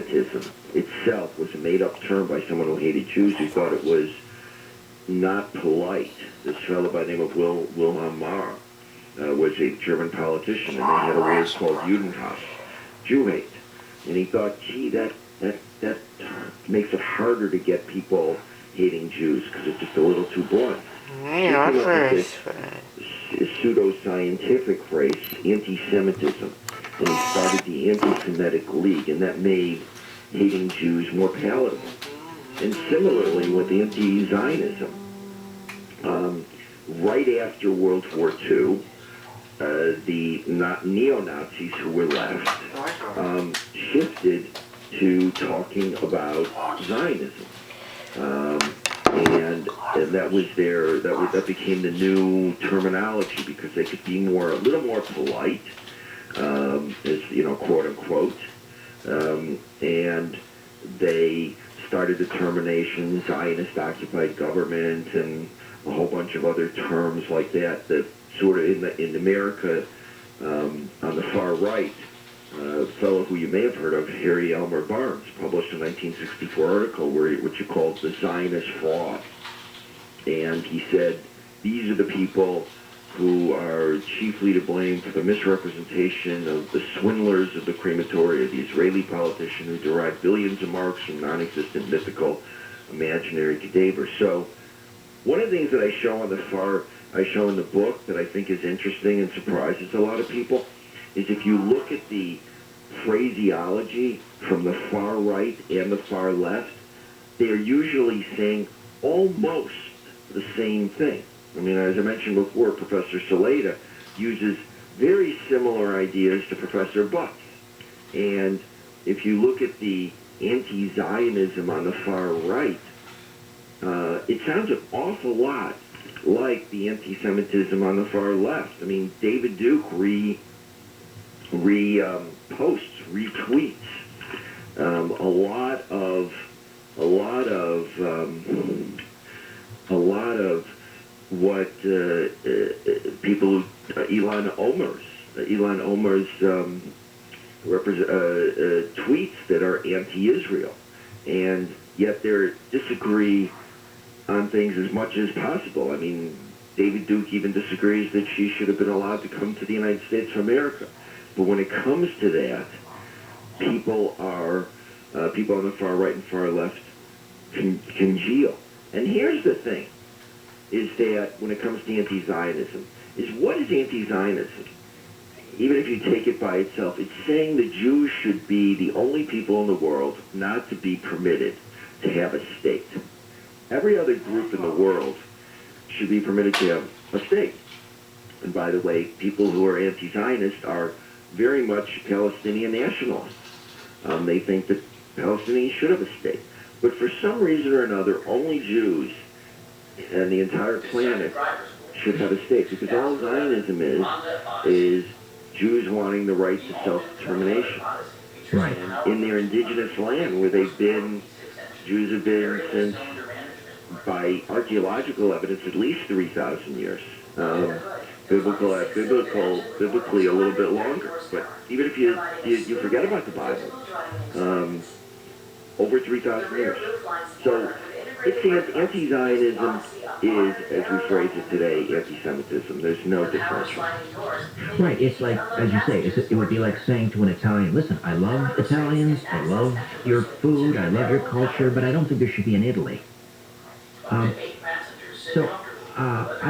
anti-Semitism itself was a made-up term by someone who hated Jews, who thought it was not polite. This fellow by the name of Wilhelm Marr was a German politician, and they had a word called Judenhass, Jew hate. And he thought, gee, that makes it harder to get people hating Jews because it's just a little too blunt. Yeah, This pseudo-scientific phrase, anti-Semitism, and he started the Anti-Semitic League, and that made hating Jews more palatable. And similarly with anti-Zionism, right after World War II, the neo-Nazis who were left shifted to talking about Zionism, and that became the new terminology because they could be a little more polite, as quote unquote, and they started the termination Zionist occupied government and a whole bunch of other terms like that sort of in America on the far right. A fellow who you may have heard of, Harry Elmer Barnes, published a 1964 article which he called The Zionist Fraud. And he said, these are the people who are chiefly to blame for the misrepresentation of the swindlers of the crematoria, the Israeli politician who derived billions of marks from non-existent, mythical, imaginary cadavers. So one of the things that I show in the book that I think is interesting and surprises a lot of people is if you look at the phraseology from the far right and the far left, they are usually saying almost the same thing. I mean, as I mentioned before, Professor Saleta uses very similar ideas to Professor Butts. And if you look at the anti-Zionism on the far right, it sounds an awful lot like the anti-Semitism on the far left. I mean, David Duke retweets a lot of what people Elon Omer's tweets that are anti-Israel, and yet they disagree on things as much as possible. I mean, David Duke even disagrees that she should have been allowed to come to the United States of America. But when it comes to that, people on the far right and far left congeal. And here's the thing, is that when it comes to anti-Zionism, is what is anti-Zionism? Even if you take it by itself, it's saying the Jews should be the only people in the world not to be permitted to have a state. Every other group in the world should be permitted to have a state. And by the way, people who are anti-Zionist are very much Palestinian nationalists. They think that Palestinians should have a state. But for some reason or another, only Jews and the entire planet should have a state. Because all Zionism is Jews wanting the right to self-determination. Right. And in their indigenous land where Jews have been since, by archaeological evidence, at least 3,000 years. Biblically a little bit longer. But even if you forget about the Bible, over 3,000 years. So it's anti-Zionism is, as we phrase it today, anti-Semitism. There's no differential. Right, it's like, as you say, it would be like saying to an Italian, listen, I love Italians, I love your food, I love your culture, but I don't think there should be an Italy. I'm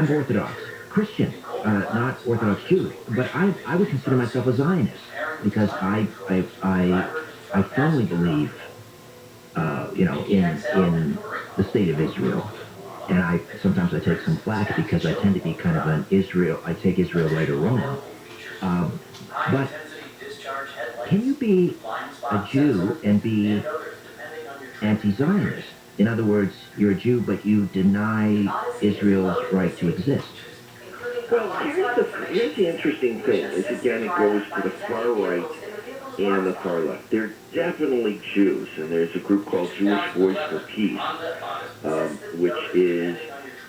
Orthodox Christian, not Orthodox Jewish, but I would consider myself a Zionist because I firmly believe, in the state of Israel, and sometimes I take some flack because I tend to be kind of I take Israel right or wrong. But can you be a Jew and be anti-Zionist? In other words, you're a Jew, but you deny Israel's right to exist. Well, here's the interesting thing, is again, it goes to the far right and the far left. They're definitely Jews, and there's a group called Jewish Voice for Peace, which is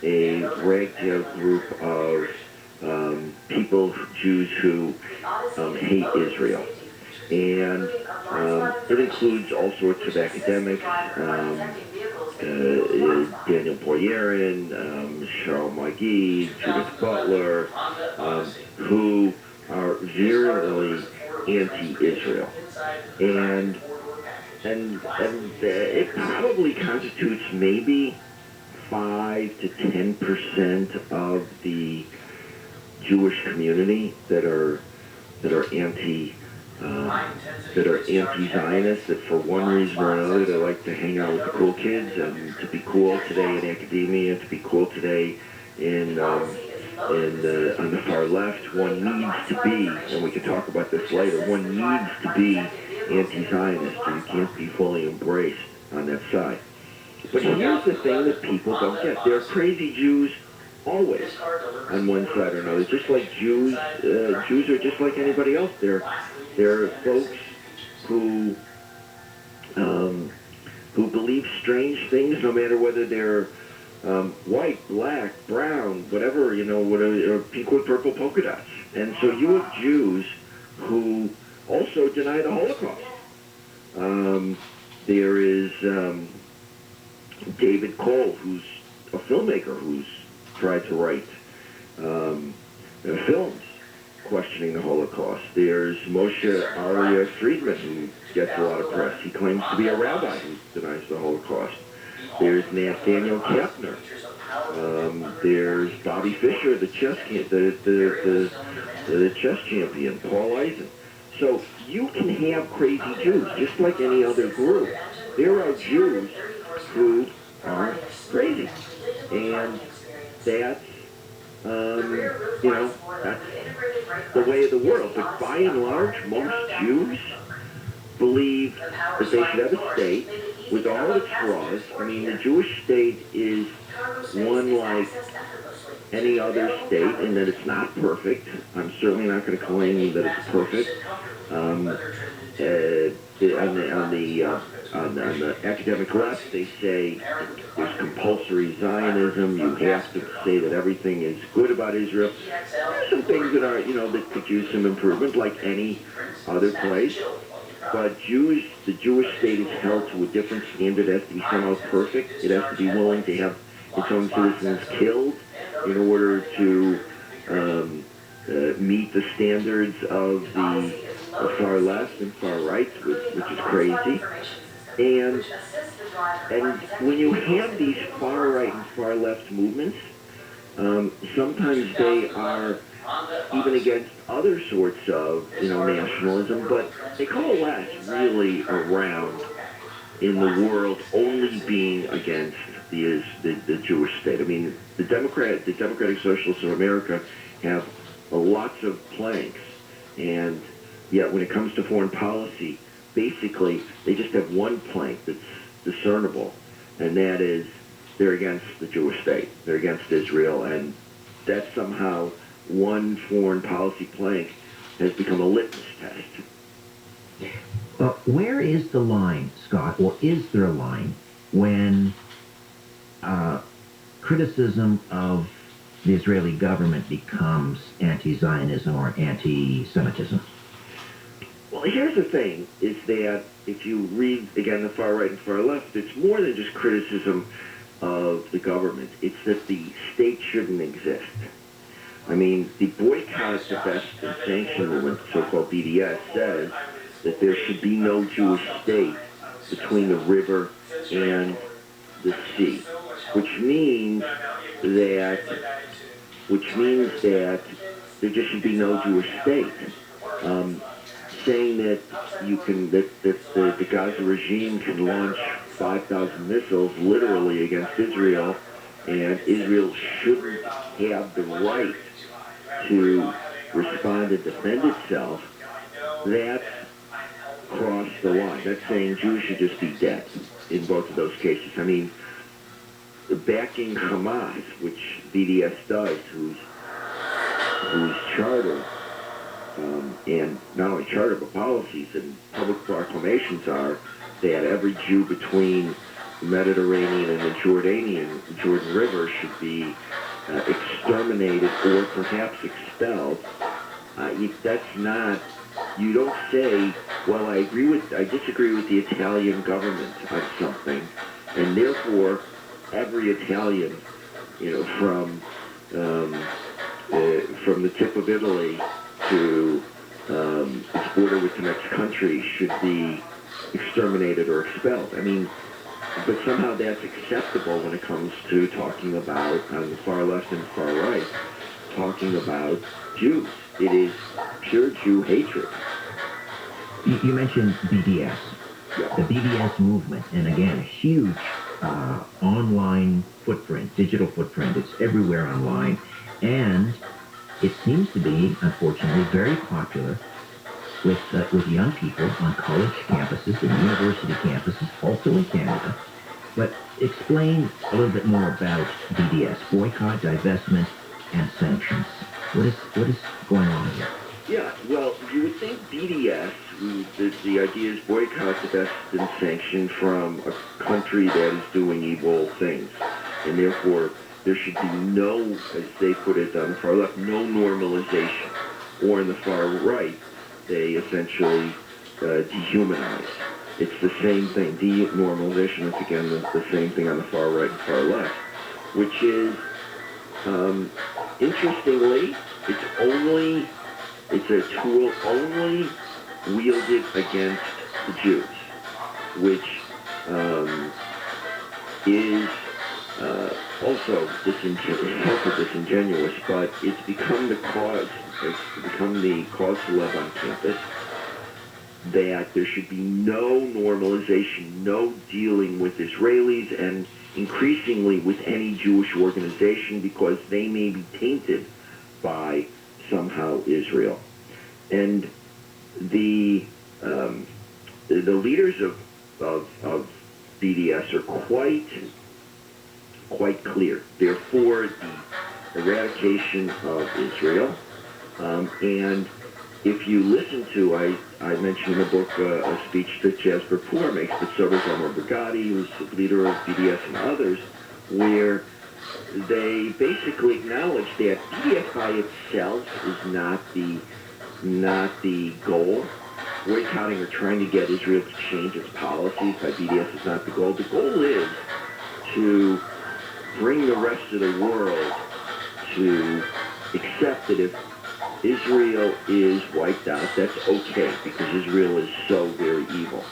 a ragtag group of Jews who hate Israel. And It includes all sorts of academics, Daniel Boyarin, Charles McGee, Judith Butler, who are virulently anti-Israel. And it probably constitutes maybe 5 to 10% of the Jewish community that are anti-Zionist, that for one reason or another they like to hang out with the cool kids and to be cool today in academia, to be cool today on the far left. One needs to be, and we can talk about this later, one needs to be anti-Zionist, or you can't be fully embraced on that side. But here's the thing that people don't get. There are crazy Jews always on one side or another. Just like Jews are just like anybody else. There are folks who believe strange things, no matter whether they're white, black, brown, whatever, or pink with purple polka dots. And so you have Jews who also deny the Holocaust. There is David Cole, who's a filmmaker who's tried to write films questioning the Holocaust. There's Moshe Aryeh Friedman, who gets a lot of press. He claims to be a rabbi who denies the Holocaust. There's Nathaniel Kapner. There's Bobby Fischer, the chess champion, Paul Eisen. So you can have crazy Jews, just like any other group. There are Jews who are crazy, and that's that's the way of the world. But by and large, most Jews believe that they should have a state with all its flaws. I mean, the Jewish state is one like any other state in that it's not perfect. I'm certainly not going to claim that it's perfect. On the academic left, they say there's compulsory Zionism. You have to say that everything is good about Israel. There's some things that are, that could use some improvement, like any other place. But the Jewish state is held to a different standard. It has to be somehow perfect. It has to be willing to have its own citizens killed in order to meet the standards of the far left and far right, which is crazy. And when you have these far right and far left movements, sometimes they are even against other sorts of nationalism, but they coalesce really around in the world only being against the Jewish state. I mean, the Democratic Socialists of America have lots of planks, and yet when it comes to foreign policy, basically they just have one plank that's discernible, and that is they're against the Jewish state. They're against Israel, and that somehow one foreign policy plank has become a litmus test. Where is the line, Scott, or is there a line when criticism of the Israeli government becomes anti-Zionism or anti-Semitism? Well, here's the thing, is that if you read, again, the far right and far left, it's more than just criticism of the government. It's that the state shouldn't exist. I mean, the boycott, divest, and sanction movement, so-called BDS, says that there should be no Jewish state between the river and the sea, which means that there just should be no Jewish state. Saying that the Gaza regime can launch 5,000 missiles literally against Israel, and Israel shouldn't have the right to respond and defend itself, that's crossed the line. That's saying Jews should just be dead in both of those cases. I mean, backing Hamas, which BDS does, whose charter, and not only charter but policies and public proclamations are that every Jew between the Mediterranean and the Jordan River should be exterminated or perhaps expelled. That's not You don't say, well, I disagree with the Italian government on something, and therefore every Italian, from the tip of Italy to its border with the next country should be exterminated or expelled. I mean, but somehow that's acceptable when it comes to talking about, on the far left and far right, talking about Jews. It is pure Jew hatred. You mentioned BDS, Yeah. the BDS movement, and again, a huge online footprint, digital footprint. It's everywhere online, and it seems to be, unfortunately, very popular with young people on college campuses and university campuses, also in Canada. But explain a little bit more about BDS, boycott, divestment, and sanctions. What is going on here? Yeah, well, you would think BDS, the idea is boycott, divest, and sanction from a country that is doing evil things. And therefore, there should be no, as they put it on the far left, no normalization. Or in the far right, they essentially dehumanize. It's the same thing. Denormalization is, again, the same thing on the far right and far left, which is, interestingly, it's a tool only wielded against the Jews, which is also disingenuous, but it's become the cause celebre on campus that there should be no normalization, no dealing with Israelis, and increasingly with any Jewish organization, because they may be tainted by somehow Israel. And the leaders of BDS are quite clear. They're for the eradication of Israel. And if you listen to, I mentioned in the book a speech that Jasper Poor makes, but so does Omar Brigadi, who's the leader of BDS, and others, where they basically acknowledge that BDS by itself is not the goal. Boycotting or trying to get Israel to change its policies by BDS is not the goal. The goal is to bring the rest of the world to accept that if Israel is wiped out, that's okay, because Israel is so very evil.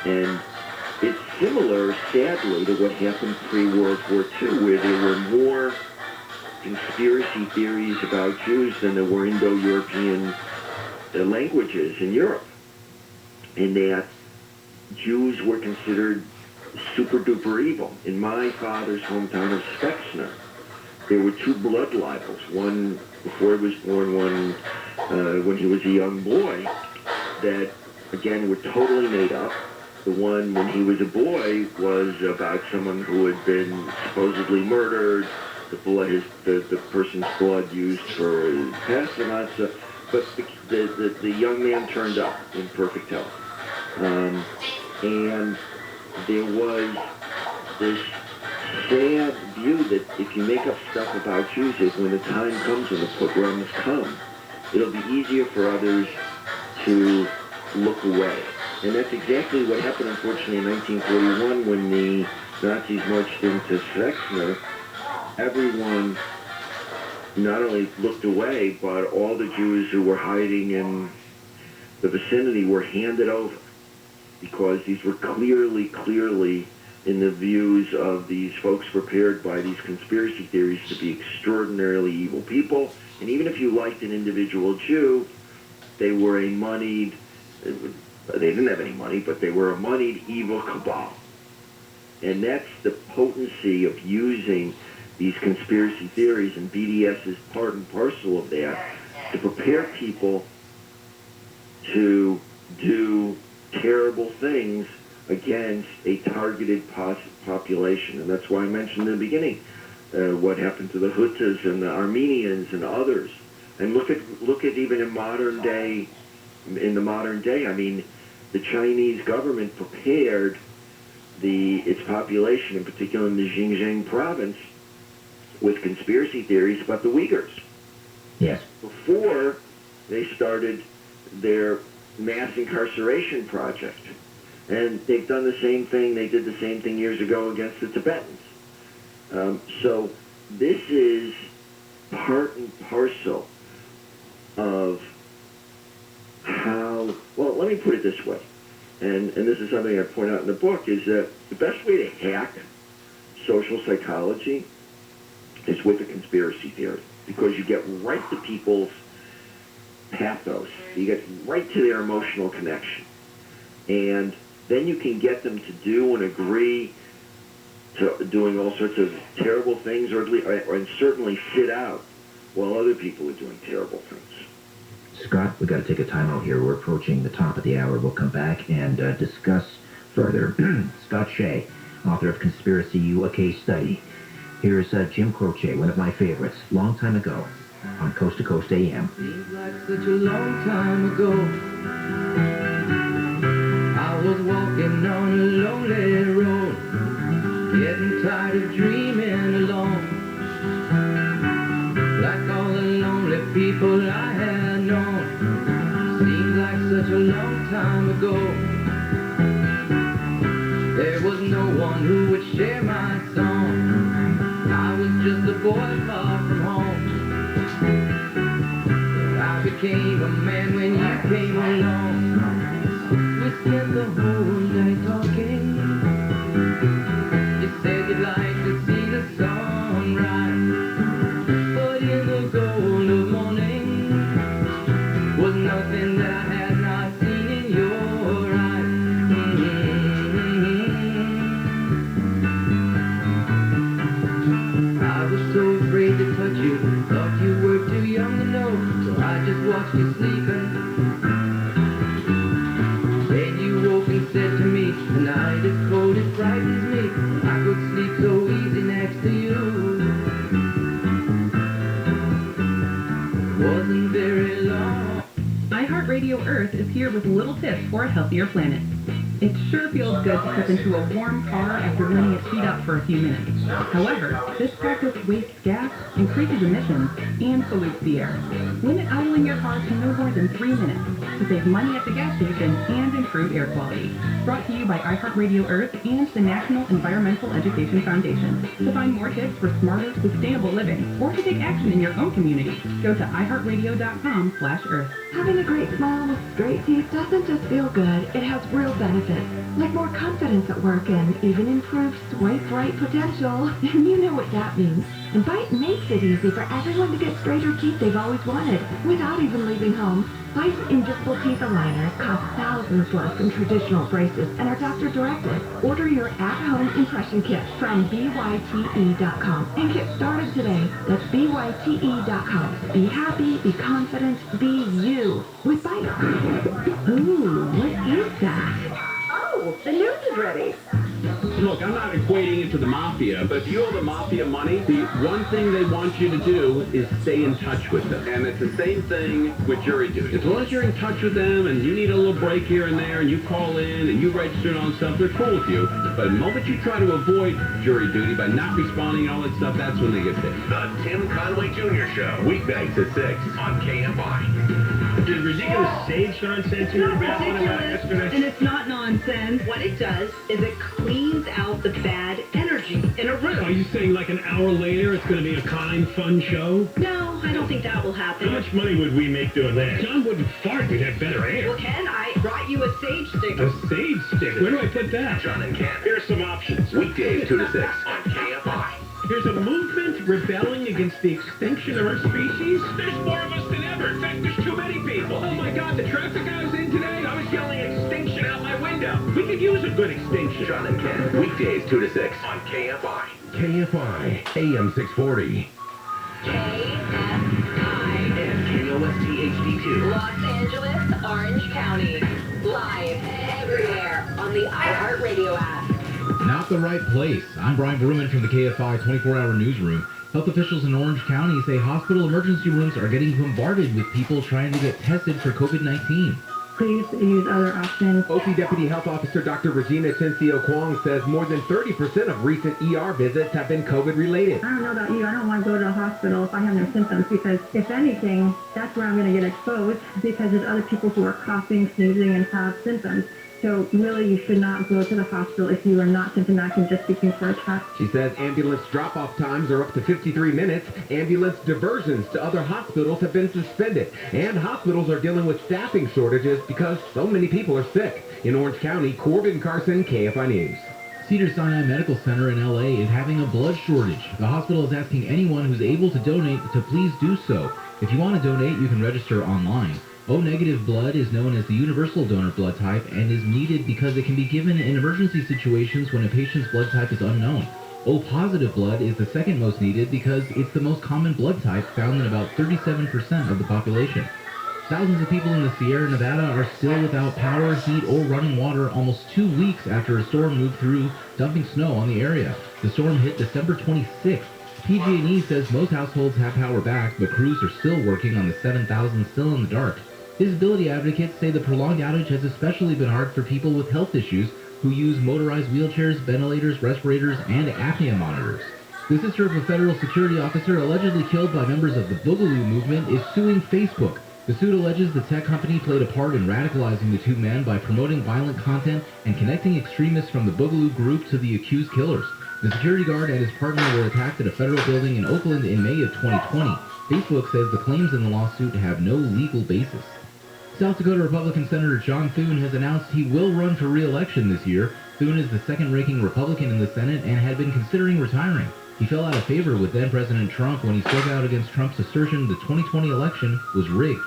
And it's similar, sadly, to what happened pre-World War II, where there were more conspiracy theories about Jews than there were Indo-European languages in Europe. And that Jews were considered super-duper evil. In my father's hometown of Spexner, there were two blood libels, one before he was born, one when he was a young boy, that, again, were totally made up. The one when he was a boy was about someone who had been supposedly murdered, the person's blood used for past, but the young man turned up in perfect health. And there was this sad view that if you make up stuff about Jews, if when the time comes, when the pogroms come, it'll be easier for others to look away. And that's exactly what happened, unfortunately, in 1941 when the Nazis marched into Spexner. Everyone not only looked away, but all the Jews who were hiding in the vicinity were handed over, because these were clearly in the views of these folks prepared by these conspiracy theories to be extraordinarily evil people. And even if you liked an individual Jew, they were a moneyed, they didn't have any money, but they were a moneyed evil cabal. And that's the potency of using these conspiracy theories, and BDS is part and parcel of that, to prepare people to do terrible things against a targeted population. And that's why I mentioned in the beginning what happened to the Hutus and the Armenians and others. And look at even in the modern day, I mean, the Chinese government prepared its population, in particular in the Xinjiang province, with conspiracy theories about the Uyghurs. Yes. Before they started their mass incarceration project. And they've done the same thing. They did the same thing years ago against the Tibetans. So this is part and parcel of how, well, let me put it this way, and this is something I point out in the book, is that the best way to hack social psychology is with a conspiracy theory, because you get right to people's pathos. You get right to their emotional connection. And then you can get them to do and agree to doing all sorts of terrible things, or and certainly sit out while other people are doing terrible things. Scott, we've got to take a time out here. We're approaching the top of the hour. We'll come back and discuss further. Scott Shea, author of Conspiracy, a Case Study. Here's Jim Croce, one of my favorites, long time ago, on Coast to Coast AM. Seems like such a long time ago, I was walking on a lonely road, getting tired of dreaming alone, like all the lonely people I had known. Seems like such a long time ago, there was no one who would share my song. I was just a boy far from home, but I became a man when you came along. We spent the whole night talking. You said you'd like to see the sunrise, but in the gold of morning was nothing that I had not seen in your eyes. I was so afraid to touch you, thought you were too young to know, so I just watched you sleeping. Then you woke and said to me, the night is cold, it frightens me, I could sleep so easy next to you. It wasn't very long. iHeartRadio Earth is here with little tips for a healthier planet. It sure feels good to step into a warm car after letting it heat up for a few minutes. However, this practice wastes gas, increases emissions, and pollutes the air. Limit idling your car to no more than 3 minutes to save money at the gas station and improve air quality. Brought to you by iHeartRadio Earth and the National Environmental Education Foundation. To find more tips for smarter, sustainable living, or to take action in your own community, go to iHeartRadio.com/Earth. Having a great smile with straight teeth doesn't just feel good, it has real benefits, like more confidence at work and even improved swipe right potential. And you know what that means. And Bite makes it easy for everyone to get straighter teeth they've always wanted, without even leaving home. Bite's invisible teeth aligners cost thousands less than traditional braces and are doctor-directed. Order your at-home impression kit from BYTE.com and get started today. That's BYTE.com. Be happy, be confident, be you with Bite. Ooh, what is that? Oh, the news is ready. Look, I'm not equating it to the mafia, but if you owe the mafia money, the one thing they want you to do is stay in touch with them. And it's the same thing with jury duty. As long as you're in touch with them and you need a little break here and there and you call in and you register on stuff, they're cool with you. But the moment you try to avoid jury duty by not responding and all that stuff, that's when they get pissed. The Tim Conway Jr. Show, weeknights at 6 on KFI. The ridiculous sage nonsense you were babbling about yesterday. And it's not nonsense. What it does is it cleans out the bad energy in a room. Are you saying like an hour later it's going to be a kind, fun show? No, I don't think that will happen. How much money would we make doing that? John wouldn't fart. We'd have better air. Well, Ken, I brought you a sage stick. A sage stick? Where do I put that? John and Ken. Here's some options. Weekdays 2 to 6 on KFI. There's a movement rebelling against the extinction of our species. There's more of us than ever. In fact, there's too many people. Oh my God, the traffic I was in today, I was yelling extinction out my window. We could use a good extinction. John and Ken. Weekdays 2 to 6 on KFI. KFI, AM 640. KFI. And KOST HD2. Los Angeles, Orange County. Live everywhere on the iHeartRadio app. Not the right place. I'm Brian Bruman from the KFI 24-hour newsroom. Health officials in Orange County say hospital emergency rooms are getting bombarded with people trying to get tested for COVID-19. Please use other options. OC Deputy Health Officer Dr. Regina Tencio Kwong says more than 30% of recent ER visits have been COVID-related. I don't know about you. I don't want to go to the hospital if I have no symptoms because, if anything, that's where I'm going to get exposed because there's other people who are coughing, sneezing, and have symptoms. So really, you should not go to the hospital if you are not symptomatic and just seeking for a test. She says ambulance drop-off times are up to 53 minutes. Ambulance diversions to other hospitals have been suspended. And hospitals are dealing with staffing shortages because so many people are sick. In Orange County, Corbin Carson, KFI News. Cedars-Sinai Medical Center in LA is having a blood shortage. The hospital is asking anyone who's able to donate to please do so. If you want to donate, you can register online. O-negative blood is known as the universal donor blood type and is needed because it can be given in emergency situations when a patient's blood type is unknown. O-positive blood is the second most needed because it's the most common blood type found in about 37% of the population. Thousands of people in the Sierra Nevada are still without power, heat, or running water almost 2 weeks after a storm moved through, dumping snow on the area. The storm hit December 26th. PG&E says most households have power back, but crews are still working on the 7,000 still in the dark. Disability advocates say the prolonged outage has especially been hard for people with health issues who use motorized wheelchairs, ventilators, respirators, and apnea monitors. The sister of a federal security officer allegedly killed by members of the Boogaloo movement is suing Facebook. The suit alleges the tech company played a part in radicalizing the two men by promoting violent content and connecting extremists from the Boogaloo group to the accused killers. The security guard and his partner were attacked at a federal building in Oakland in May of 2020. Facebook says the claims in the lawsuit have no legal basis. South Dakota Republican Senator John Thune has announced he will run for re-election this year. Thune is the second-ranking Republican in the Senate and had been considering retiring. He fell out of favor with then-President Trump when he spoke out against Trump's assertion the 2020 election was rigged.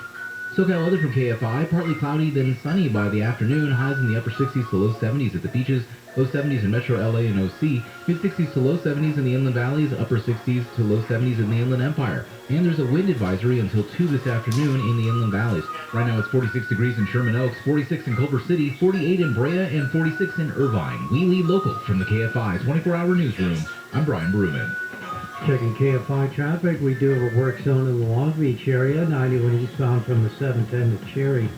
SoCal weather from KFI, partly cloudy, then sunny by the afternoon. Highs in the upper 60s to low 70s at the beaches, low 70s in Metro LA and OC, mid-60s to low 70s in the inland valleys, upper 60s to low 70s in the Inland Empire. And there's a wind advisory until 2 this afternoon in the inland valleys. Right now it's 46 degrees in Sherman Oaks, 46 in Culver City, 48 in Brea, and 46 in Irvine. We lead local from the KFI 24-hour newsroom. I'm Brian Bruman. Checking KFI traffic, we do have a work zone in the Long Beach area, 91 eastbound from the 710 to Cherry.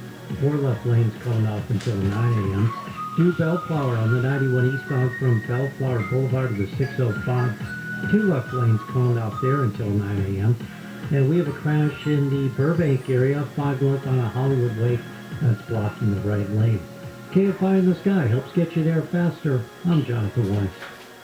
4 left lanes closed off until 9 a.m. Due Bellflower on the 91 eastbound from Bellflower Boulevard to the 605. 2 left lanes closed off there until 9 a.m. And we have a crash in the Burbank area, 5 north on a Hollywood Way. That's blocking the right lane. KFI in the Sky helps get you there faster. I'm Jonathan Weiss.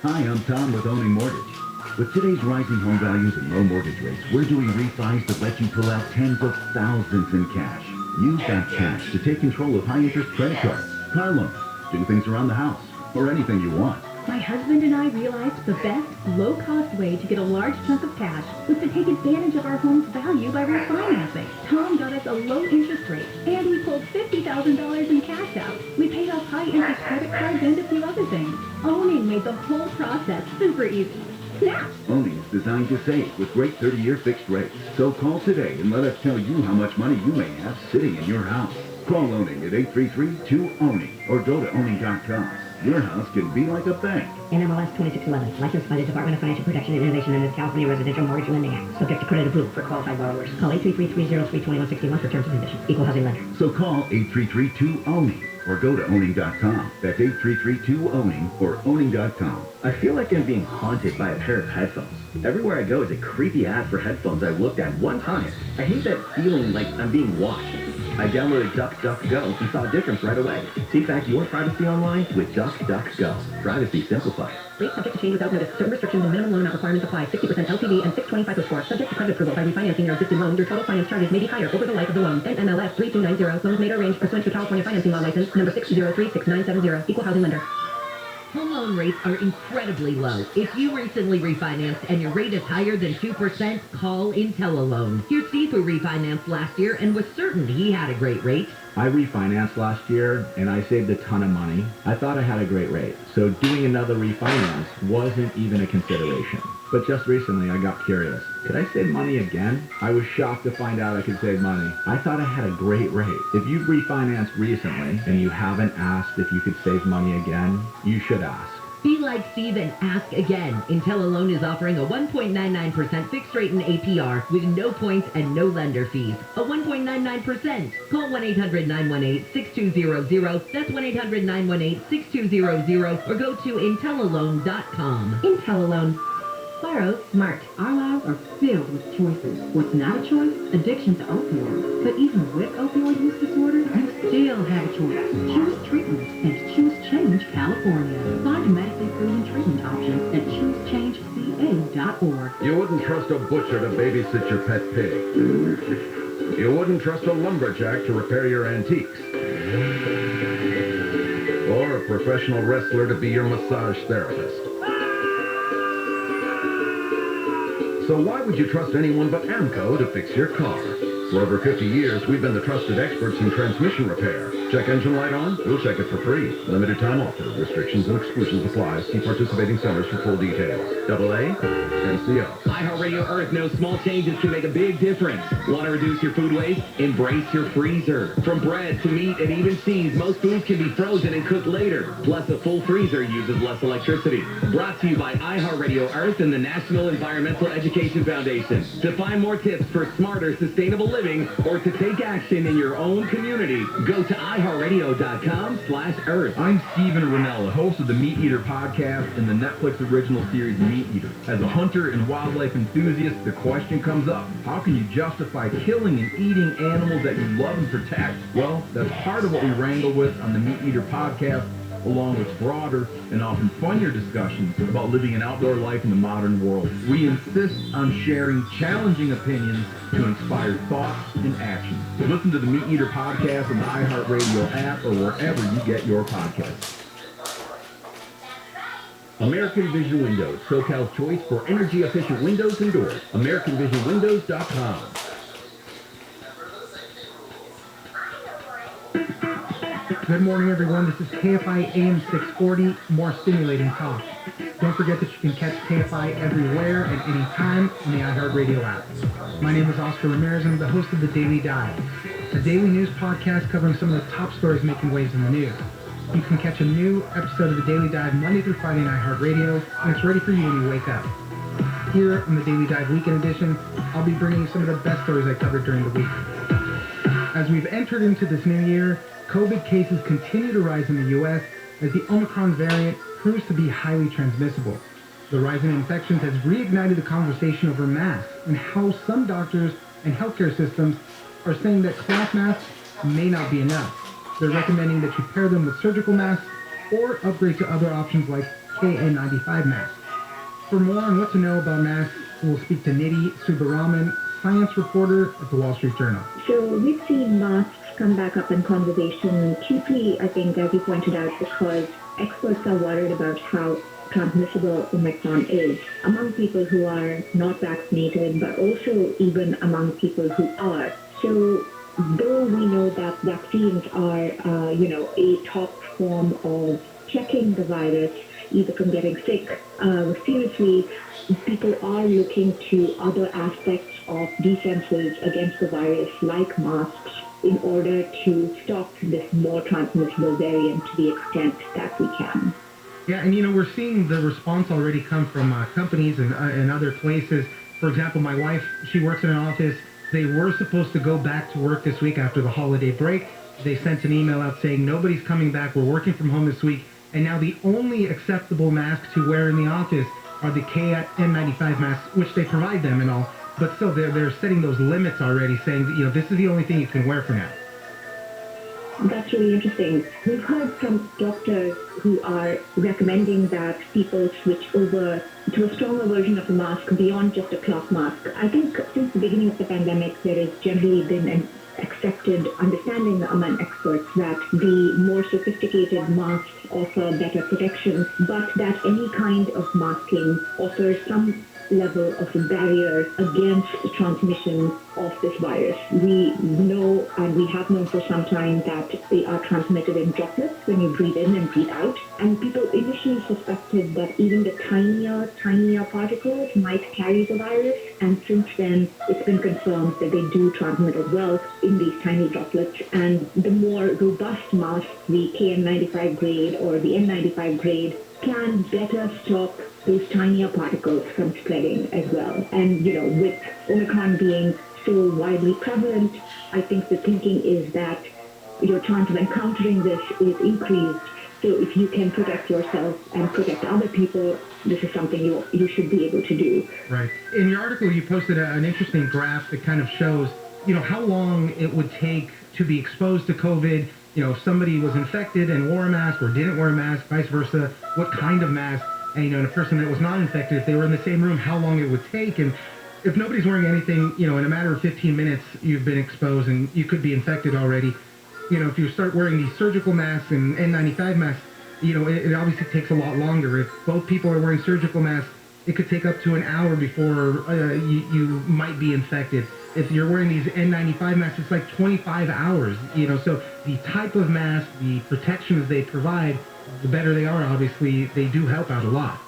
Hi, I'm Tom with Owning Mortgage. With today's rising home values and low mortgage rates, we're doing refis that let you pull out tens of thousands in cash. Use that cash to take control of high-interest credit cards, car loans, do things around the house, or anything you want. My husband and I realized the best, low-cost way to get a large chunk of cash was to take advantage of our home's value by refinancing. Tom got us a low-interest rate, and we pulled $50,000 in cash out. We paid off high-interest credit cards and a few other things. Owning made the whole process super easy. Snap! Owning is designed to save with great 30-year fixed rates. So call today and let us tell you how much money you may have sitting in your house. Call Owning at 833-2-OWNING or go to owning.com. Your house can be like a bank. NMLS 2611, licensed by the Department of Financial Protection and Innovation and the California Residential Mortgage Lending Act. Subject to credit approval for qualified borrowers. Call 833-303-2161 for terms and conditions. Equal housing lender. So call 833-2-OWNING or go to owning.com. That's 833-2-OWNING or owning.com. I feel like I'm being haunted by a pair of headphones. Everywhere I go is a creepy ad for headphones I looked at one time. I hate that feeling like I'm being watched. I downloaded DuckDuckGo and saw a difference right away. Take back your privacy online with DuckDuckGo. Privacy simplified. Rate subject to change without notice. Certain restrictions and minimum loan amount requirements apply. 60% LTV and 625 FICO score. Subject to credit approval. By refinancing your existing loan, your total finance charges may be higher over the life of the loan. NMLS 3290. Loans made or arranged pursuant to California Financing Law License number 6036970. Equal housing lender. Home loan rates are incredibly low. If you recently refinanced and your rate is higher than 2%, call IntelliLoan. Here's Steve who refinanced last year and was certain he had a great rate. I refinanced last year and I saved a ton of money. I thought I had a great rate, so doing another refinance wasn't even a consideration. But just recently I got curious. Could I save money again? I was shocked to find out I could save money. I thought I had a great rate. If you've refinanced recently and you haven't asked if you could save money again, you should ask. Be like Steve and ask again. IntelliLoan is offering a 1.99% fixed rate in APR with no points and no lender fees. A 1.99%. Call 1-800-918-6200. That's 1-800-918-6200 or go to IntelliLoan.com. IntelliLoan. Claro, smart. Our lives are filled with choices. What's not a choice? Addiction to opioids. But even with opioid use disorder, you still have a choice. Choose treatment and choose Change California. Find medically proven treatment options at choosechangeca.org. You wouldn't trust a butcher to babysit your pet pig. You wouldn't trust a lumberjack to repair your antiques. Or a professional wrestler to be your massage therapist. So why would you trust anyone but AMCO to fix your car? For over 50 years, we've been the trusted experts in transmission repair. Check engine light on? We'll check it for free. Limited time offer. Restrictions and exclusions apply. See participating centers for full details. AA, MCO. iHeartRadio Earth knows small changes can make a big difference. Want to reduce your food waste? Embrace your freezer. From bread to meat and even cheese, most foods can be frozen and cooked later. Plus, a full freezer uses less electricity. Brought to you by iHeartRadio Earth and the National Environmental Education Foundation. To find more tips for smarter, sustainable living or to take action in your own community, go to iHeartRadio.com/Earth. I'm Stephen Rennell, the host of the Meat Eater podcast and the Netflix original series Meat Eater. As a hunter and wildlife enthusiast, the question comes up, how can you justify killing and eating animals that you love and protect? Well, that's part of what we wrangle with on the Meat Eater podcast, along with broader and often funnier discussions about living an outdoor life in the modern world. We insist on sharing challenging opinions to inspire thoughts and action. Listen to the Meat Eater podcast on the iHeartRadio app or wherever you get your podcasts. American Vision Windows, SoCal's choice for energy-efficient windows and doors. AmericanVisionWindows.com. Good morning, everyone. This is Kfi Am 640, more stimulating talk. Don't forget that you can catch KFI everywhere at any time on the iHeartRadio app. My name is Oscar Ramirez, and I'm the host of The Daily Dive, a daily news podcast covering some of the top stories making waves in the news. You can catch a new episode of The Daily Dive Monday through Friday on iHeartRadio, and it's ready for you when you wake up. Here on The Daily Dive Weekend Edition, I'll be bringing you some of the best stories I covered during the week. As we've entered into this new year, COVID cases continue to rise in the U.S. as the Omicron variant proves to be highly transmissible. The rise in infections has reignited the conversation over masks and how some doctors and healthcare systems are saying that cloth masks may not be enough. They're recommending that you pair them with surgical masks or upgrade to other options like KN95 masks. For more on what to know about masks, we'll speak to Nidhi Subbaraman, science reporter at the Wall Street Journal. So we've seen masks come back up in conversation, chiefly, I think, as you pointed out, because experts are worried about how transmissible Omicron is among people who are not vaccinated, but also even among people who are. So though we know that vaccines are, a top form of checking the virus, either from getting sick seriously, people are looking to other aspects of defenses against the virus, like masks, in order to stop this more transmissible variant to the extent that we can. Yeah, and we're seeing the response already come from companies and other places. For example, my wife, she works in an office. They were supposed to go back to work this week after the holiday break. They sent an email out saying nobody's coming back. We're working from home this week. And now the only acceptable masks to wear in the office are the KN95 masks, which they provide them and all. But still, they're setting those limits already, saying that, this is the only thing you can wear for now. That's really interesting. We've heard from doctors who are recommending that people switch over to a stronger version of the mask beyond just a cloth mask. I think since the beginning of the pandemic, there has generally been an accepted understanding among experts that the more sophisticated masks offer better protection, but that any kind of masking offers some level of a barrier against the transmission of this virus. We know, and we have known for some time, that they are transmitted in droplets when you breathe in and breathe out. And people initially suspected that even the tinier particles might carry the virus. And since then, it's been confirmed that they do transmit as well in these tiny droplets. And the more robust masks, the KN95 grade or the N95 grade, can better stop those tinier particles from spreading as well. And, with Omicron being so widely prevalent, I think the thinking is that your chance of encountering this is increased. So if you can protect yourself and protect other people, this is something you should be able to do. Right. In your article, you posted an interesting graph that kind of shows, how long it would take to be exposed to COVID. If somebody was infected and wore a mask or didn't wear a mask, vice versa, what kind of mask, and, a person that was not infected, if they were in the same room, how long it would take. And if nobody's wearing anything, in a matter of 15 minutes, you've been exposed and you could be infected already. If you start wearing these surgical masks and N95 masks, it obviously takes a lot longer. If both people are wearing surgical masks, it could take up to an hour before you might be infected. If you're wearing these N95 masks, it's like 25 hours, so the type of mask, the protections they provide, the better they are, obviously, they do help out a lot.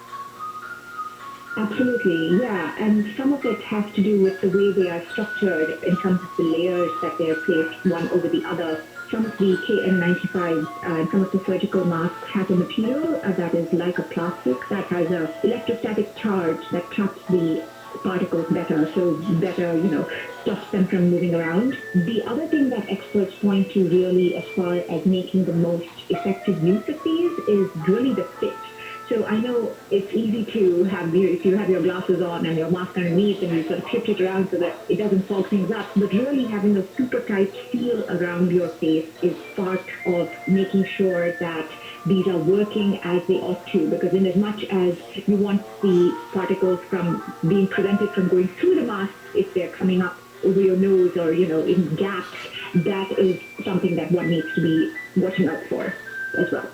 Absolutely, yeah. And some of it has to do with the way they are structured in terms of the layers that they are placed one over the other. Some of the KN95 and some of the surgical masks have a material that is like a plastic that has an electrostatic charge that traps the particles better, so better, stops them from moving around. The other thing that experts point to really as far as making the most effective use of these is really the fit. So I know it's easy to have if you have your glasses on and your mask underneath and you sort of shift it around so that it doesn't fog things up, but really having a super tight seal around your face is part of making sure that these are working as they ought to, because in as much as you want the particles from being prevented from going through the mask, if they're coming up over your nose or, in gaps, that is something that one needs to be watching out for as well.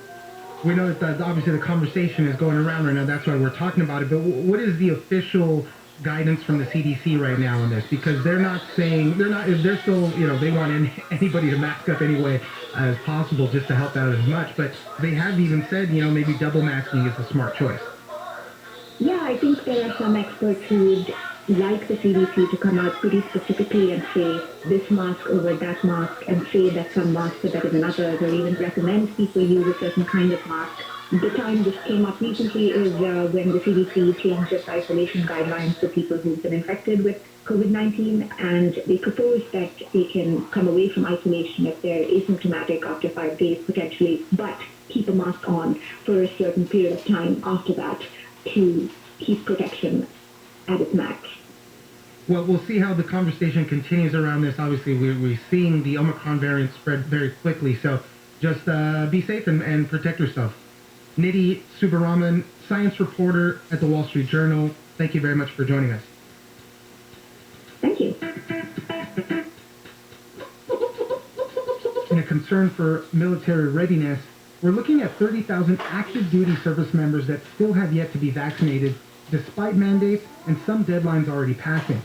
We know that obviously the conversation is going around right now, that's why we're talking about it, but what is the official guidance from the CDC right now on this? Because they're still, they want anybody to mask up any way as possible just to help out as much, but they have even said, maybe double masking is a smart choice. Yeah, I think there are some experts who would like the CDC to come out pretty specifically and say this mask over that mask, and say that some masks are better than others, or even recommend people use a certain kind of mask. The time this came up recently is when the CDC changed its isolation guidelines for people who've been infected with COVID-19, and they proposed that they can come away from isolation if they're asymptomatic after 5 days potentially, but keep a mask on for a certain period of time after that to keep protection at its max. Well, we'll see how the conversation continues around this. Obviously, we're seeing the Omicron variant spread very quickly, so just be safe and protect yourself. Nidhi Subbaraman, science reporter at the Wall Street Journal, thank you very much for joining us. Thank you. In a concern for military readiness, we're looking at 30,000 active duty service members that still have yet to be vaccinated, despite mandates and some deadlines already passing.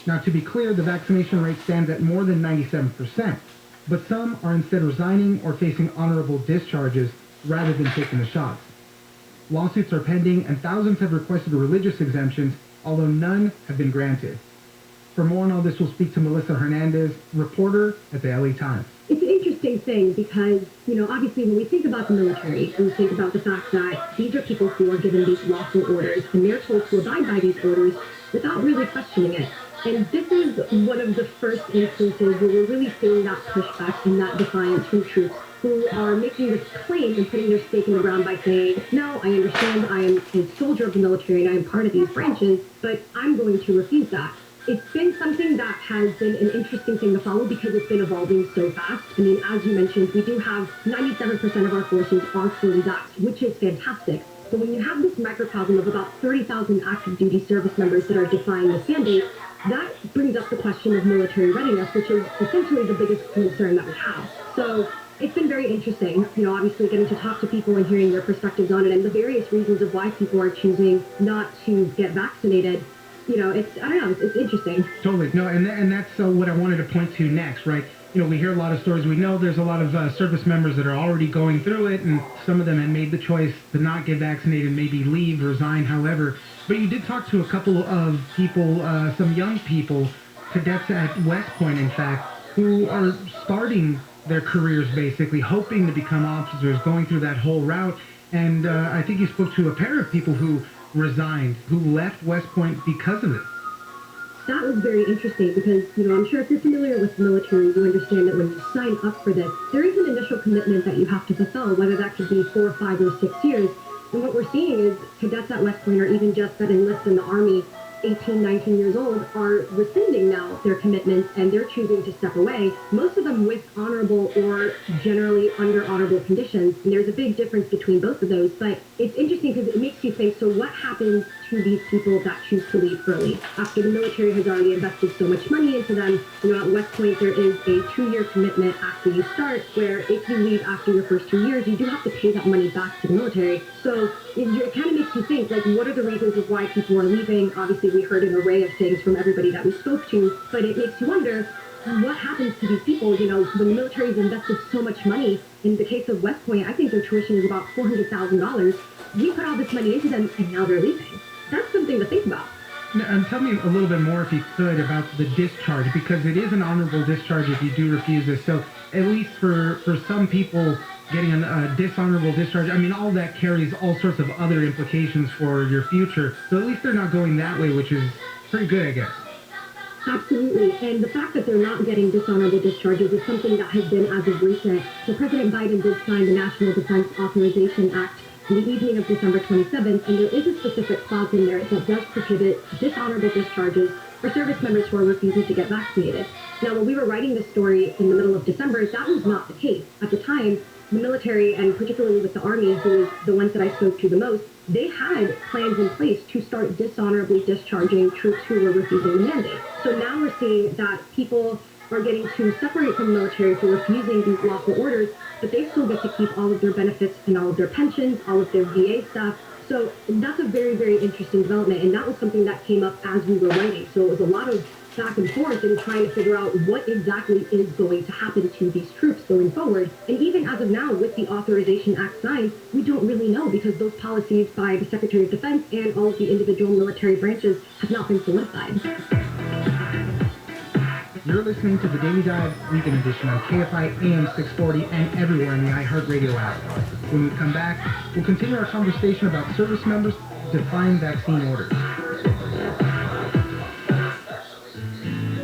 Now, to be clear, the vaccination rate stands at more than 97%, but some are instead resigning or facing honorable discharges rather than taking the shots. Lawsuits are pending, and thousands have requested religious exemptions, although none have been granted. For more on all this, we'll speak to Melissa Hernandez, reporter at the LA Times. It's an interesting thing because, obviously when we think about the military, we think about the fact that these are people who are given these lawful orders, and they're told to abide by these orders without really questioning it. And this is one of the first instances where we're really seeing that pushback and that defiance from troops who are making this claim and putting their stake in the ground by saying, no, I understand I am a soldier of the military and I am part of these branches, but I'm going to refuse that. It's been something that has been an interesting thing to follow because it's been evolving so fast. I mean, as you mentioned, we do have 97% of our forces are fully vaxxed, which is fantastic. But when you have this microcosm of about 30,000 active duty service members that are defying this mandate, that brings up the question of military readiness, which is essentially the biggest concern that we have. So it's been very interesting, obviously getting to talk to people and hearing their perspectives on it and the various reasons of why people are choosing not to get vaccinated. it's, I don't know, it's interesting. Totally. No, and that's what I wanted to point to next, right? We hear a lot of stories. We know there's a lot of service members that are already going through it, and some of them have made the choice to not get vaccinated, maybe leave, resign, however. But you did talk to a couple of people, some young people, cadets at West Point, in fact, who are starting their careers, basically, hoping to become officers, going through that whole route. And I think you spoke to a pair of people who resigned, who left West Point because of it. That was very interesting because, I'm sure if you're familiar with the military, you understand that when you sign up for this, there is an initial commitment that you have to fulfill, whether that could be 4, 5, or 6 years. And what we're seeing is cadets at West Point, or even just that enlist in the Army, 18, 19 years old, are rescinding now their commitments, and they're choosing to step away, most of them with honorable or generally under honorable conditions. And there's a big difference between both of those, but it's interesting because it makes you think, so what happens to these people that choose to leave early? After the military has already invested so much money into them, at West Point there is a 2-year commitment after you start, where if you leave after your first 2 years, you do have to pay that money back to the military. So it kind of makes you think, what are the reasons of why people are leaving? Obviously, we heard an array of things from everybody that we spoke to, but it makes you wonder, what happens to these people, when the military has invested so much money? In the case of West Point, I think their tuition is about $400,000. We put all this money into them, and now they're leaving. That's something to think about. And tell me a little bit more, if you could, about the discharge, because it is an honorable discharge if you do refuse this. So at least for some people, getting a dishonorable discharge, all that carries all sorts of other implications for your future. So at least they're not going that way, which is pretty good, I guess. Absolutely. And the fact that they're not getting dishonorable discharges is something that has been as of recent. So President Biden did sign the National Defense Authorization Act on the evening of December 27th, and there is a specific clause in there that does prohibit dishonorable discharges for service members who are refusing to get vaccinated. Now, when we were writing this story in the middle of December, that was not the case. At the time, the military, and particularly with the Army, who is the ones that I spoke to the most, they had plans in place to start dishonorably discharging troops who were refusing the mandate. So now we're seeing that people are getting to separate from the military for refusing these lawful orders, but they still get to keep all of their benefits and all of their pensions, all of their VA stuff. So that's a very, very interesting development, and that was something that came up as we were writing. So it was a lot of back and forth in trying to figure out what exactly is going to happen to these troops going forward. And even as of now, with the Authorization Act signed, we don't really know, because those policies by the Secretary of Defense and all of the individual military branches have not been solidified. You're listening to the Daily Dive Weekend Edition on KFI AM 640 and everywhere in the iHeartRadio app. When we come back, we'll continue our conversation about service members defying vaccine orders.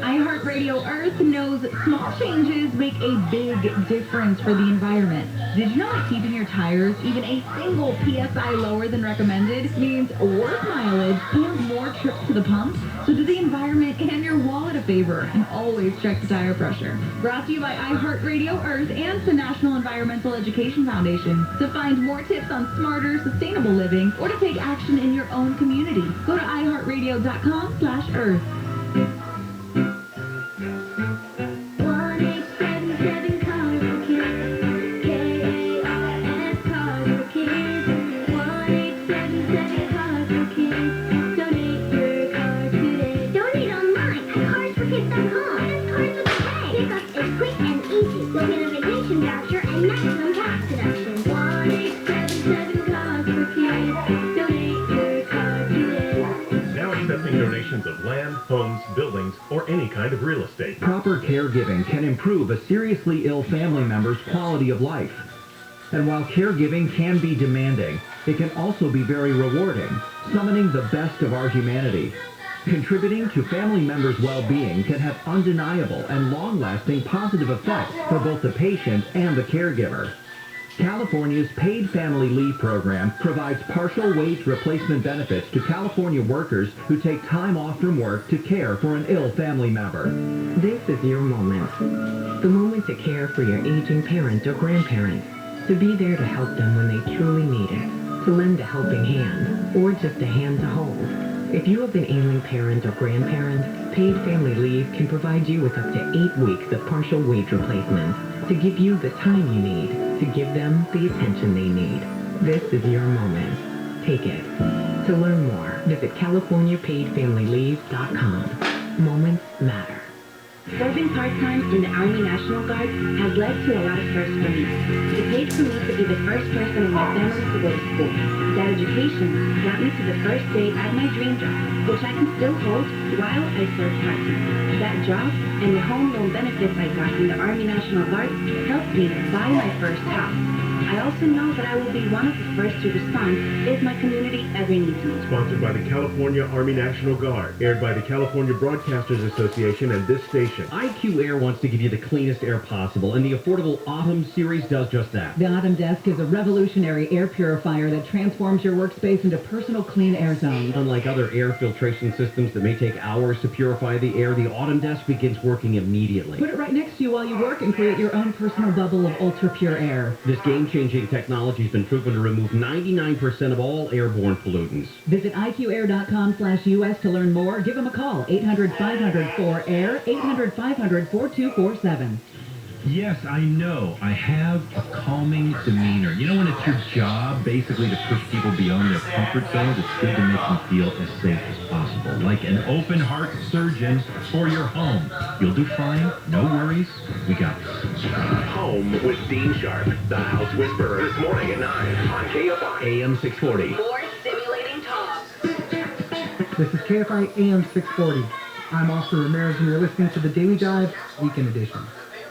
iHeartRadio Earth knows small changes make a big difference for the environment. Did you know that keeping your tires even a single PSI lower than recommended means worse mileage and more trips to the pump? So do the environment and your wallet a favor and always check the tire pressure. Brought to you by iHeartRadio Earth and the National Environmental Education Foundation. To find more tips on smarter, sustainable living, or to take action in your own community, go to iHeartRadio.com/Earth. Donations of land, homes, buildings, or any kind of real estate. Proper caregiving can improve a seriously ill family member's quality of life. And while caregiving can be demanding, it can also be very rewarding, summoning the best of our humanity. Contributing to family members' well-being can have undeniable and long-lasting positive effects for both the patient and the caregiver. California's paid family leave program provides partial wage replacement benefits to California workers who take time off from work to care for an ill family member. This is your moment. The moment to care for your aging parent or grandparent. To be there to help them when they truly need it. To lend a helping hand, or just a hand to hold. If you have an ailing parent or grandparent, paid family leave can provide you with up to 8 weeks of partial wage replacement to give you the time you need to give them the attention they need. This is your moment. Take it. To learn more, visit CaliforniaPaidFamilyLeave.com. Moments matter. Serving part-time in the Army National Guard has led to a lot of firsts for me. It paid for me to be the first person in my family to go to school. That education got me to the first day at my dream job, which I can still hold while I serve part-time. That job and the home loan benefits I got from the Army National Guard helped me buy my first house. I also know that I will be one of the first to respond if my community ever needs me. Sponsored by the California Army National Guard. Aired by the California Broadcasters Association and this station. IQ Air wants to give you the cleanest air possible, and the affordable Autumn series does just that. The Autumn Desk is a revolutionary air purifier that transforms your workspace into personal clean air zones. Unlike other air filtration systems that may take hours to purify the air, the Autumn Desk begins working immediately. Put it right next to you while you work and create your own personal bubble of ultra-pure air. This game-changing technology has been proven to remove 99% of all airborne pollutants. Visit IQAir.com/US to learn more. Give them a call, 800-500-4AIR, 800-500-4247. Yes, I know. I have a calming demeanor. You know when it's your job, basically, to push people beyond their comfort zones, it's good to make them feel as safe as possible. Like an open-heart surgeon for your home. You'll do fine. No worries. We got this. Home with Dean Sharp, the House Whisperer, this morning at 9 on KFI AM 640. More stimulating talk. This is KFI AM 640. I'm Oscar Ramirez, and you're listening to the Daily Dive Weekend Edition.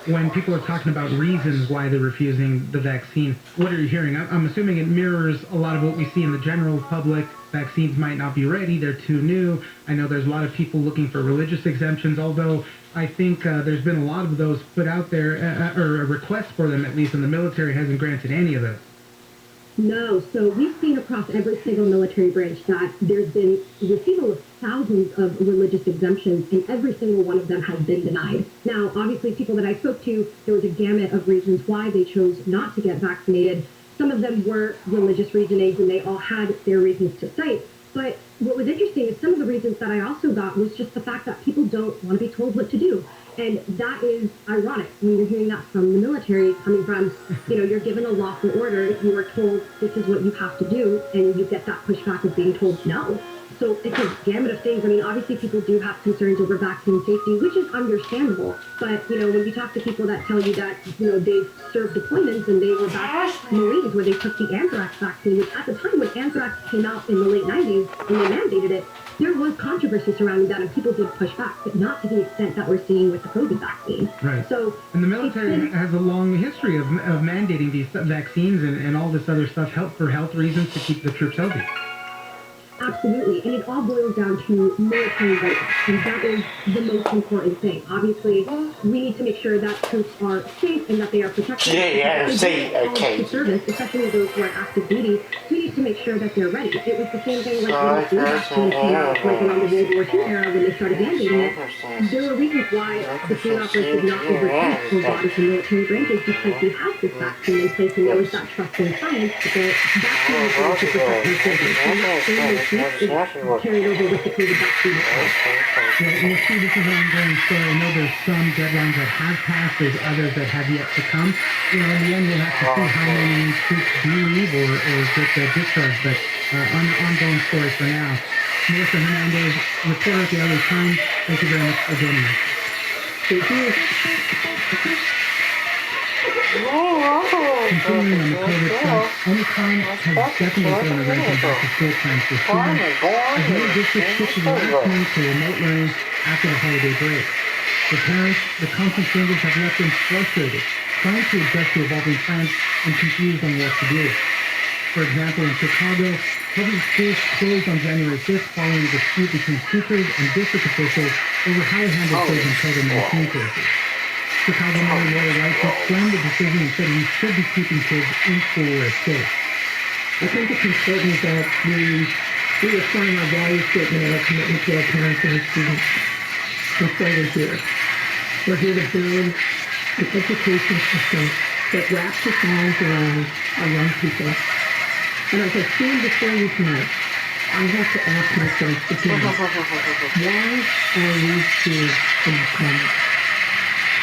When people are talking about reasons why they're refusing the vaccine, what are you hearing? I'm assuming it mirrors a lot of what we see in the general public. Vaccines might not be ready, they're too new. I know there's a lot of people looking for religious exemptions, although I think there's been a lot of those put out there, or a request for them at least, and the military hasn't granted any of those. No, so we've seen across every single military branch that there's been receiving of thousands of religious exemptions, and every single one of them has been denied. Now, obviously, people that I spoke to, there was a gamut of reasons why they chose not to get vaccinated. Some of them were religious reasonings, and they all had their reasons to cite. But what was interesting is some of the reasons that I also got was just the fact that people don't want to be told what to do. And that is ironic when you're hearing that from the military, coming from, you're given a lawful order. If you are told this is what you have to do, and you get that pushback of being told no. So it's a gamut of things. I mean, obviously people do have concerns over vaccine safety, which is understandable. But, when you talk to people that tell you that, they've served deployments and they were back Marines where they took the anthrax vaccine, which at the time when anthrax came out in the late 90s, when they mandated it, there was controversy surrounding that, and people did push back, but not to the extent that we're seeing with the COVID vaccine. Right. So, and the military has a long history of mandating these vaccines and all this other stuff for health reasons to keep the troops healthy. Absolutely, and it all boils down to military readiness, and that is the most important thing. Obviously, we need to make sure that troops are safe and that they are protected. Okay. Service, especially those who are active duty, we need to make sure that they're ready. It was the same thing like when the flu vaccine came out, like around the World War II era when they started mandating it. There were reasons why the field operators did not overtake a lot of the military branches because we had this vaccine in place and there was that trust in science that the vaccine was going to protect the children. And that same is carried over with the COVID vaccine. Yeah, and you see this is an ongoing story. I know there's some deadlines that have passed, there's others that have yet to come. In the end, we'll have to see how many troops do leave or get discharged, but on the ongoing story for now. Melissa Hernandez, reporter at the LA Times, thank you very much for joining us. Thank you. Continuing on the COVID front, Omicron has definitely thrown a wrench in back-to-school plans for students, as many districts shifted last minute to remote learning after the holiday break. For parents, the constant changes have left them frustrated, trying to adjust to evolving plans and confused on what to do. For example, in Chicago, public schools closed on January 5th following a dispute between teachers and district officials over how to handle children COVID-19 cases. Chicago Mayor Lori Lightfoot blamed the decision and said we should be keeping kids in school where it's safe. I think it's important that we reaffirm our value statement and our commitment to our parents and our students. That's why we're here. We're here to build an education system that wraps its arms around our young people. And as I stand before you tonight, I have to ask myself again, why are we here in this moment?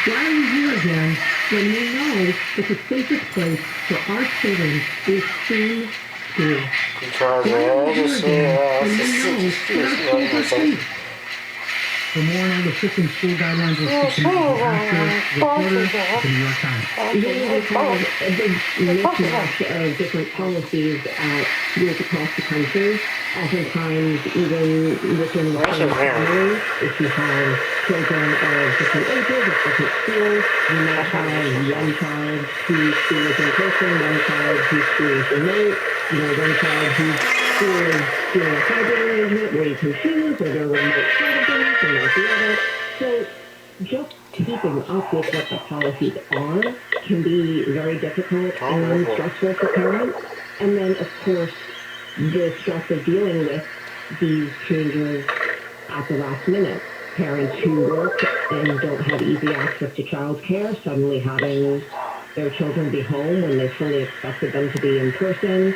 Why are we here again when we know that the safest place for our children is in school. So I don't do again, and we know that our schools are safe. For more on all the shifting school guidelines, we'll speak to Michael Astor, reporter at the New York Times. There we have a big mismatch of different policies at schools across the country. Oftentimes, even within the same family, if you have children of different ages at different schools, you might have one child whose school is in person, one child whose school is remote, one child whose school is doing a hybrid arrangement where you can choose, or they're remote part of things and not the other. So just keeping up with what the policies are can be very difficult and stressful for parents. And then, of course, the stress of dealing with these changes at the last minute. Parents who work and don't have easy access to childcare suddenly having their children be home when they fully expected them to be in person.